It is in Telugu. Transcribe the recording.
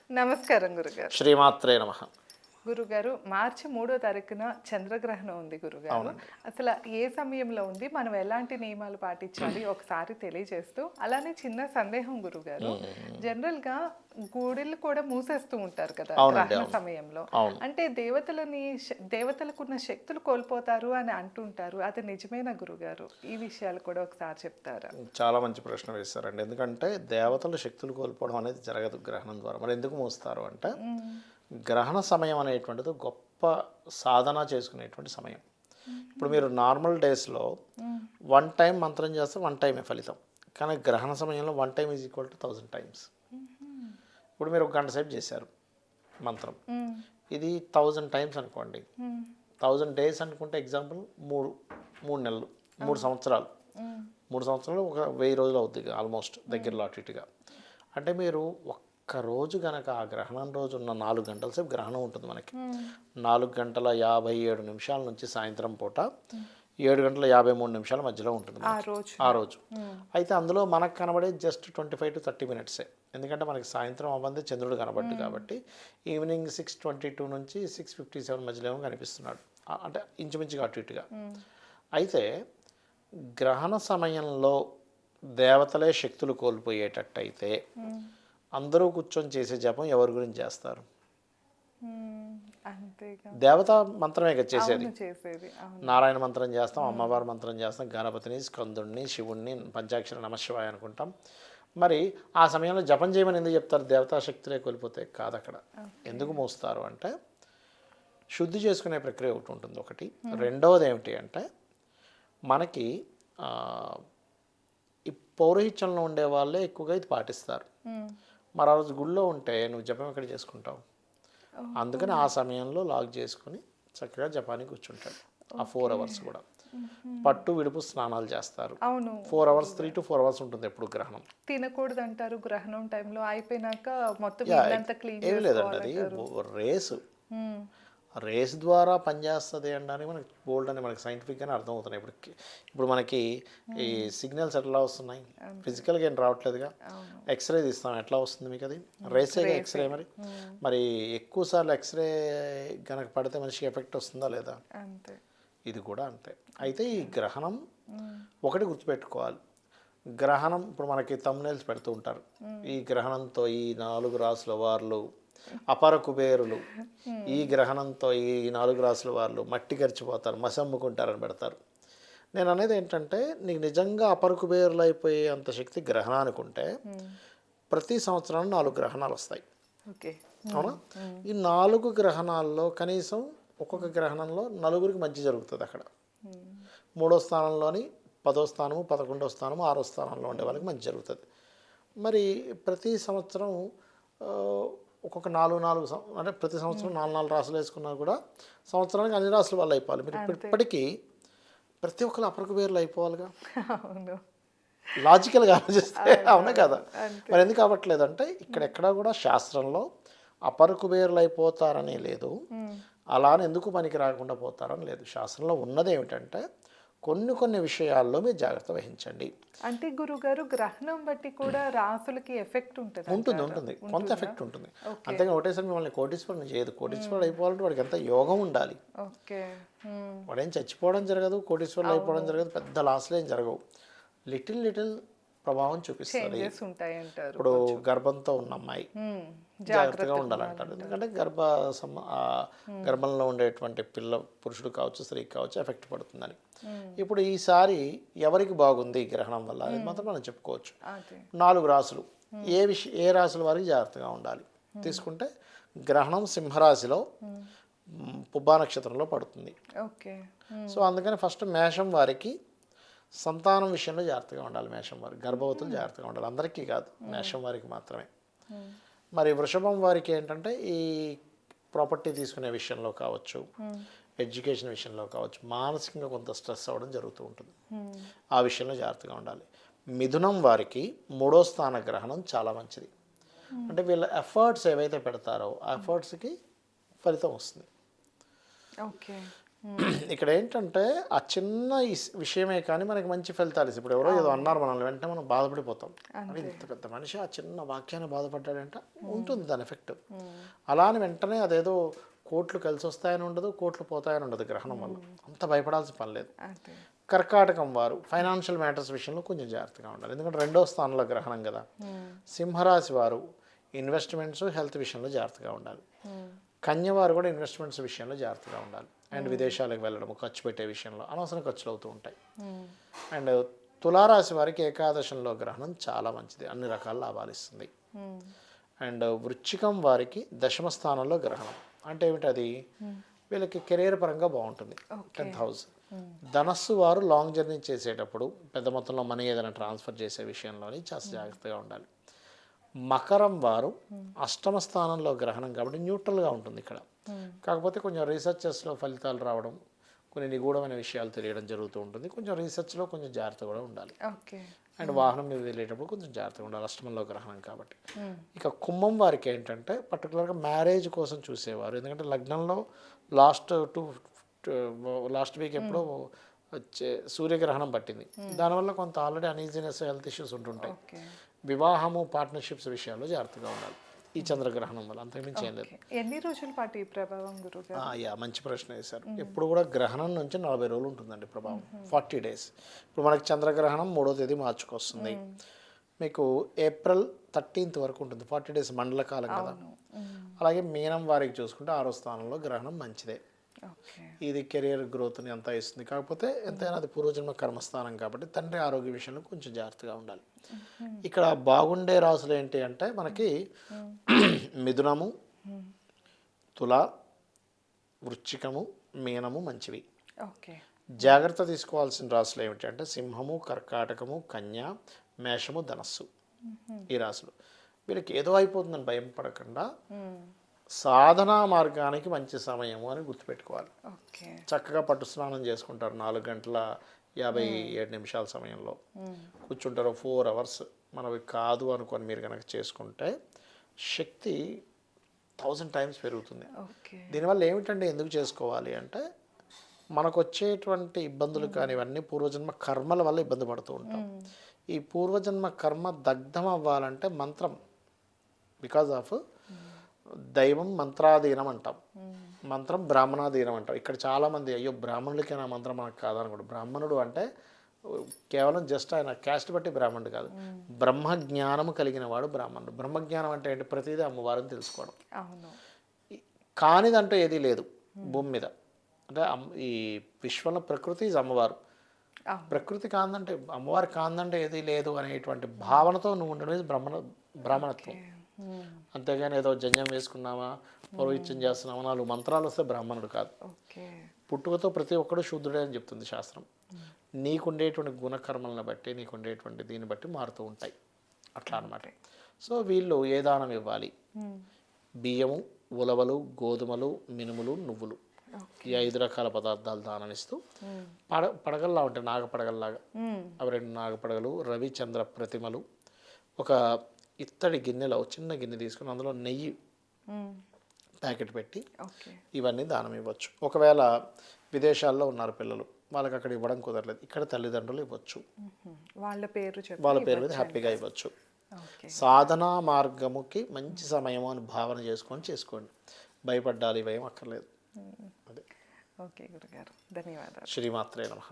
నమస్కారం గురుగారు. శ్రీమాత్రే నమః. గురుగారు, మార్చి 3వ తారీఖున చంద్రగ్రహణం ఉంది గురుగారు. అవునండి. అసలు ఏ సమయంలో ఉంది, మనం ఎలాంటి నియమాలు పాటించాలి ఒకసారి తెలియజేస్తూ, అలానే చిన్న సందేహం గురుగారు. జనరల్గా గుడిలు కూడా మూసేస్తూ ఉంటారు కదా అవునండి, గ్రహణ అవును. సమయంలో. అవును. అంటే దేవతలకున్న శక్తులు కోల్పోతారు అని అంటుంటారు. అది నిజమేనా గురుగారు? ఈ విషయాలు కూడా ఒకసారి చెప్తారా? చాలా మంచి ప్రశ్న వేశారండి. ఎందుకంటే దేవతలు శక్తులు కోల్పోవడం అనేది జరగదు గ్రహణం ద్వారా. మరి ఎందుకు మూస్తారు అంటే, గ్రహణ సమయం అనేటువంటిది గొప్ప సాధన చేసుకునేటువంటి సమయం. ఇప్పుడు మీరు నార్మల్ డేస్లో 1 టైం మంత్రం చేస్తే 1 టైమే ఫలితం. కానీ గ్రహణ సమయంలో 1 time is equal to 1000 times. ఇప్పుడు మీరు 1 గంట సేపు చేశారు మంత్రం, ఇది 1000 టైమ్స్ అనుకోండి. 1000 డేస్ అనుకుంటే ఎగ్జాంపుల్ 3 నెలలు, 3 సంవత్సరాలు. 3 సంవత్సరాలు ఒక 1000 రోజులు అవుతుంది ఆల్మోస్ట్, దగ్గరలో అటు ఇటుగా. అంటే మీరు ఒక్క రోజు కనుక ఆ గ్రహణం రోజు ఉన్న 4 గంటల సేపు గ్రహణం ఉంటుంది మనకి. 4 గంటల 57 నిమిషాల నుంచి సాయంత్రం పూట 7 గంటల 53 నిమిషాల మధ్యలో ఉంటుంది ఆ రోజు. అయితే అందులో మనకు కనబడే జస్ట్ 25 to 30 మినిట్సే. ఎందుకంటే మనకి సాయంత్రం అవ్వంది చంద్రుడు కనబడ్డు కాబట్టి ఈవినింగ్ 6:22 నుంచి 6:57 మధ్యలో ఏమో కనిపిస్తున్నాడు. అంటే ఇంచుమించుగా అటు ఇటుగా. అయితే గ్రహణ సమయంలో దేవతలే శక్తులు కోల్పోయేటట్టయితే అందరూ కూర్చొని చేసే జపం ఎవరి గురించి చేస్తారు? దేవతా మంత్రమే కదా చేసేది. నారాయణ మంత్రం చేస్తాం, అమ్మవారి మంత్రం చేస్తాం, గణపతిని, స్కందుడిని, శివుణ్ణి, పంచాక్షర నమశివాయ అనుకుంటాం. మరి ఆ సమయంలో జపం చేయమని ఎందుకు చెప్తారు? దేవతా శక్తులే కోల్పోతే కాదు. అక్కడ ఎందుకు మోస్తారు అంటే, శుద్ధి చేసుకునే ప్రక్రియ ఒకటి ఉంటుంది ఒకటి. రెండవది ఏమిటి అంటే, మనకి ఈ పౌరోహిత్యంలో ఉండే వాళ్ళే ఎక్కువగా ఇది పాటిస్తారు. మరి ఆ రోజు గుళ్ళో ఉంటే నువ్వు జపం ఎక్కడ చేసుకుంటావు? అందుకని ఆ సమయంలో లాక్ చేసుకుని చక్కగా జపానికి కూర్చుంటాడు. ఆ 4 అవర్స్ కూడా పట్టు విడుపు స్నానాలు చేస్తారు. 4 అవర్స్, 3 to 4 అవర్స్ ఉంటుంది ఎప్పుడు గ్రహణం. తినకూడదు అంటారు గ్రహణం టైంలో. అయిపోయినాక మొత్తం ఏమి లేదండి, అది రేస్ ద్వారా పనిచేస్తుంది అనడానికి మనకి బోల్డ్ అని మనకి సైంటిఫిక్గానే అర్థమవుతున్నాయి. ఇప్పుడు మనకి ఈ సిగ్నల్స్ ఎట్లా వస్తున్నాయి? ఫిజికల్గా ఏం రావట్లేదుగా. ఎక్స్రే తీస్తాం, ఎట్లా వస్తుంది మీకు? అది రేసేగా ఎక్స్రే. మరి ఎక్కువసార్లు ఎక్స్రే కనుక పడితే మనిషికి ఎఫెక్ట్ వస్తుందా లేదా? ఇది కూడా అంతే. అయితే ఈ గ్రహణం ఒకటి గుర్తుపెట్టుకోవాలి. గ్రహణం ఇప్పుడు మనకి థంబ్నెయిల్స్ పెడుతూ ఉంటారు. ఈ గ్రహణంతో ఈ 4 రాసుల వార్లు అపర కుబేరులు, ఈ గ్రహణంతో ఈ 4 రాసుల వాళ్ళు మట్టి గరిచిపోతారు, మసమ్ముకుంటారని పెడతారు. నేను అనేది ఏంటంటే, నీకు నిజంగా అపర కుబేరులు అయిపోయే అంత శక్తి గ్రహణానికి ఉంటే ప్రతి సంవత్సరం 4 గ్రహణాలు వస్తాయి. అవునా? ఈ 4 గ్రహణాల్లో కనీసం ఒక్కొక్క గ్రహణంలో 4గురికి మంచి జరుగుతుంది. అక్కడ 3వ స్థానంలోని 10వ స్థానము, 11వ స్థానము, 6వ స్థానంలో ఉండే వాళ్ళకి మంచి జరుగుతుంది. మరి ప్రతి సంవత్సరం ఒక్కొక్క 4 అంటే ప్రతి సంవత్సరం 4 రాసులు వేసుకున్నా కూడా సంవత్సరానికి అన్ని రాసులు వాళ్ళు అయిపోవాలి. మీరు ఇప్పటికీ ప్రతి ఒక్కరు అపరకు వేర్లు అయిపోవాలిగా. లాజికల్గా ఆలోచిస్తే అవునా కదా? మరి ఎందుకు అవ్వట్లేదంటే, ఇక్కడెక్కడా కూడా శాస్త్రంలో అపరకు వేర్లు అయిపోతారని లేదు, అలానే ఎందుకు పనికి రాకుండా పోతారని లేదు. శాస్త్రంలో ఉన్నది ఏమిటంటే, కొన్ని విషయాల్లో మీరు జాగ్రత్త వహించండి. అంటే గురుగారు, గ్రహణం బట్టి కూడా రాసులకి ఎఫెక్ట్ ఉంటుంది. కొంత ఎఫెక్ట్ ఉంటుంది. అంతేగా ఒకటేసారి మిమ్మల్ని కోటీశ్వరుని చేయదు. కోటీశ్వరుడు అయిపోవాలంటే వాడికి ఎంత యోగం ఉండాలి. వాడేం చచ్చిపోవడం జరగదు, కోటీశ్వరులు అయిపోవడం జరగదు, పెద్ద లాస్లు ఏం జరగవు. లిటిల్ ప్రభావం చూపిస్తుంది. ఇప్పుడు గర్భంతో ఉన్న అమ్మాయి జాగ్రత్తగా ఉండాలంటారు. ఎందుకంటే గర్భంలో ఉండేటువంటి పురుషుడు కావచ్చు, స్త్రీ కావచ్చు, ఎఫెక్ట్ పడుతుందని. ఇప్పుడు ఈసారి ఎవరికి బాగుంది గ్రహణం వల్ల అది మాత్రం మనం చెప్పుకోవచ్చు. 4 రాసులు, ఏ రాసుల వారికి జాగ్రత్తగా ఉండాలి తీసుకుంటే, గ్రహణం సింహరాశిలో పుబ్బా నక్షత్రంలో పడుతుంది. సో అందుకని ఫస్ట్ మేషం వారికి సంతానం విషయంలో జాగ్రత్తగా ఉండాలి. మేషం వారికి, గర్భవతులు జాగ్రత్తగా ఉండాలి. అందరికీ కాదు, మేషం వారికి మాత్రమే. మరి వృషభం వారికి ఏంటంటే, ఈ ప్రాపర్టీ తీసుకునే విషయంలో కావచ్చు, ఎడ్యుకేషన్ విషయంలో కావచ్చు, మానసికంగా కొంత స్ట్రెస్ అవ్వడం జరుగుతూ ఉంటుంది. ఆ విషయంలో జాగ్రత్తగా ఉండాలి. మిథునం వారికి 3వ స్థాన గ్రహణం చాలా మంచిది. అంటే వీళ్ళ ఎఫర్ట్స్ ఏవైతే పెడతారో ఆ ఎఫర్ట్స్కి ఫలితం వస్తుంది. ఇక్కడ ఏంటంటే ఆ చిన్న విషయమే కానీ మనకి మంచి ఫలితాలు ఇస్తుంది. ఇప్పుడు ఎవరో ఏదో అన్నారు మనల్ని, వెంటనే మనం బాధపడిపోతాం. అంటే ఇంత పెద్ద మనిషి ఆ చిన్న వాక్యాన్ని బాధపడ్డాడంటే ఉంటుంది దాని ఎఫెక్ట్. అలా అని వెంటనే అదేదో కోట్లు కలిసి వస్తాయని ఉండదు, కోట్లు పోతాయని ఉండదు గ్రహణం వల్ల. అంత భయపడాల్సిన పని లేదు. కర్కాటకం వారు ఫైనాన్షియల్ మ్యాటర్స్ విషయంలో కొంచెం జాగ్రత్తగా ఉండాలి, ఎందుకంటే 2వ స్థానంలో గ్రహణం కదా. సింహరాశి వారు ఇన్వెస్ట్మెంట్స్, హెల్త్ విషయంలో జాగ్రత్తగా ఉండాలి. కన్య వారు కూడా ఇన్వెస్ట్మెంట్స్ విషయంలో జాగ్రత్తగా ఉండాలి. అండ్ విదేశాలకు వెళ్ళడం, ఖర్చు పెట్టే విషయంలో అనవసరం ఖర్చులు అవుతూ ఉంటాయి. అండ్ తులారాశి వారికి ఏకాదశంలో గ్రహణం చాలా మంచిది, అన్ని రకాల లాభాలు ఇస్తుంది. అండ్ వృశ్చికం వారికి 10వ స్థానంలో గ్రహణం అంటే ఏమిటి, అది వీళ్ళకి కెరీర్ పరంగా బాగుంటుంది, 10th హౌస్. ధనస్సు వారు లాంగ్ జర్నీ చేసేటప్పుడు పెద్ద మొత్తంలో మనీ ఏదైనా ట్రాన్స్ఫర్ చేసే విషయంలోని చాలా జాగ్రత్తగా ఉండాలి. మకరం వారు 8వ స్థానంలో గ్రహణం కాబట్టి న్యూట్రల్గా ఉంటుంది ఇక్కడ. కాకపోతే కొంచెం రీసెర్చెస్లో ఫలితాలు రావడం, కొన్ని నిగూఢమైన విషయాలు తెలియడం జరుగుతూ ఉంటుంది. కొంచెం రీసెర్చ్లో కొంచెం జాగ్రత్త కూడా ఉండాలి. అండ్ వాహనం మీద వెళ్ళేటప్పుడు కొంచెం జాగ్రత్తగా ఉండాలి, 8వ గ్రహణం కాబట్టి. ఇక కుంభం వారికి ఏంటంటే పర్టికులర్గా మ్యారేజ్ కోసం చూసేవారు, ఎందుకంటే లగ్నంలో లాస్ట్ వీక్ ఎప్పుడో సూర్యగ్రహణం పట్టింది. దానివల్ల కొంత ఆల్రెడీ అనీజినెస్, హెల్త్ ఇష్యూస్ ఉంటుంటాయి. వివాహము, పార్ట్నర్షిప్స్ విషయాల్లో జాగ్రత్తగా ఉండాలి ఈ చంద్రగ్రహణం వల్ల, అంతకుమించి ఏం లేదు. ఎన్ని రోజుల పాటు ఈ ప్రభావం గురుగారు? మంచి ప్రశ్న వేశారు. ఎప్పుడు కూడా గ్రహణం నుంచి 40 రోజులు ఉంటుందండి ప్రభావం, 40 days. ఇప్పుడు మనకి చంద్రగ్రహణం 3వ తేదీ మార్చికి వస్తుంది, మీకు ఏప్రిల్ 13th వరకు ఉంటుంది, 40 days మండలకాలం కదా. అలాగే మీనం వారికి చూసుకుంటే 6వ స్థానంలో గ్రహణం మంచిదే, ఇది కెరియర్ గ్రోత్ని అంతా ఇస్తుంది. కాకపోతే ఎంతైనా అది పూర్వజన్మ కర్మస్థానం కాబట్టి తండ్రి ఆరోగ్య విషయంలో కొంచెం జాగ్రత్తగా ఉండాలి. ఇక్కడ బాగుండే రాసులు ఏంటి అంటే మనకి మిథునము, తుల, వృశ్చికము, మీనము మంచివి. జాగ్రత్త తీసుకోవాల్సిన రాసులు ఏమిటి అంటే సింహము, కర్కాటకము, కన్య, మేషము, ధనస్సు. ఈ రాసులు వీళ్ళకి ఏదో అయిపోతుందని భయం పడకుండా సాధనా మార్గానికి మంచి సమయము అని గుర్తుపెట్టుకోవాలి. చక్కగా పట్టు స్నానం చేసుకుంటారు 4:57 సమయంలో, కూర్చుంటారు 4 hours. మనవి కాదు అనుకొని మీరు కనుక చేసుకుంటే శక్తి 1000 times పెరుగుతుంది. దీనివల్ల ఏమిటంటే ఎందుకు చేసుకోవాలి అంటే మనకు వచ్చేటువంటి ఇబ్బందులు కానీ ఇవన్నీ పూర్వజన్మ కర్మల వల్ల ఇబ్బంది పడుతూ ఉంటాం. ఈ పూర్వజన్మ కర్మ దగ్ధం అవ్వాలంటే మంత్రం, బికాజ్ ఆఫ్ దైవం మంత్రాధీనం అంటాం, మంత్రం బ్రాహ్మణాధీనం అంటాం. ఇక్కడ చాలామంది అయ్యో బ్రాహ్మణులకైనా మంత్రం మనకు కాదనుకోండి. బ్రాహ్మణుడు అంటే కేవలం జస్ట్ ఆయన క్యాస్ట్ బట్టి బ్రాహ్మణుడు కాదు, బ్రహ్మజ్ఞానము కలిగిన వాడు బ్రాహ్మణుడు. బ్రహ్మజ్ఞానం అంటే ఏంటి, ప్రతిదీ అమ్మవారిని తెలుసుకోవడం. కానిదంటూ ఏదీ లేదు భూమి మీద, అంటే ఈ విశ్వంలో ప్రకృతి అమ్మవారు, ప్రకృతి కాందంటే అమ్మవారి కాందంటే ఏదీ లేదు అనేటువంటి భావనతో నువ్వు ఉండడం బ్రాహ్మణత్వం. అంతేగాని ఏదో జంజం వేసుకున్నావా, పౌరోహిత్యం చేస్తున్నావా, 4 మంత్రాలు వస్తే బ్రాహ్మణుడు కాదు. పుట్టుకతో ప్రతి ఒక్కడు శూద్రుడే అని చెప్తుంది శాస్త్రం. నీకుండేటువంటి గుణకర్మలను బట్టి, నీకుండేటువంటి దీన్ని బట్టి మారుతూ ఉంటాయి, అట్లా అనమాట. సో వీళ్ళు ఏ దానం ఇవ్వాలి, బియ్యము, ఉలవలు, గోధుమలు, మినుములు, నువ్వులు, ఈ 5 రకాల పదార్థాలు దానం ఇస్తూ పడగల్లా ఉంటాయి, నాగపడగల్లాగా. అవి 2 నాగపడగలు, రవి చంద్ర ప్రతిమలు, ఒక ఇత్తడి గిన్నెలో చిన్న గిన్నె తీసుకుని అందులో నెయ్యి ప్యాకెట్ పెట్టి ఇవన్నీ దానం ఇవ్వచ్చు. ఒకవేళ విదేశాల్లో ఉన్నారు పిల్లలు, వాళ్ళకి అక్కడ ఇవ్వడం కుదరలేదు, ఇక్కడ తల్లిదండ్రులు ఇవ్వచ్చు, వాళ్ళ పేరు మీద హ్యాపీగా ఇవ్వచ్చు. సాధనా మార్గముకి మంచి సమయము అని భావన చేసుకోండి, భయపడ్డాలి, భయం అక్కర్లేదు. అదే. ఓకే గురుగారు, ధన్యవాదాలు. శ్రీమాత్రే నమః.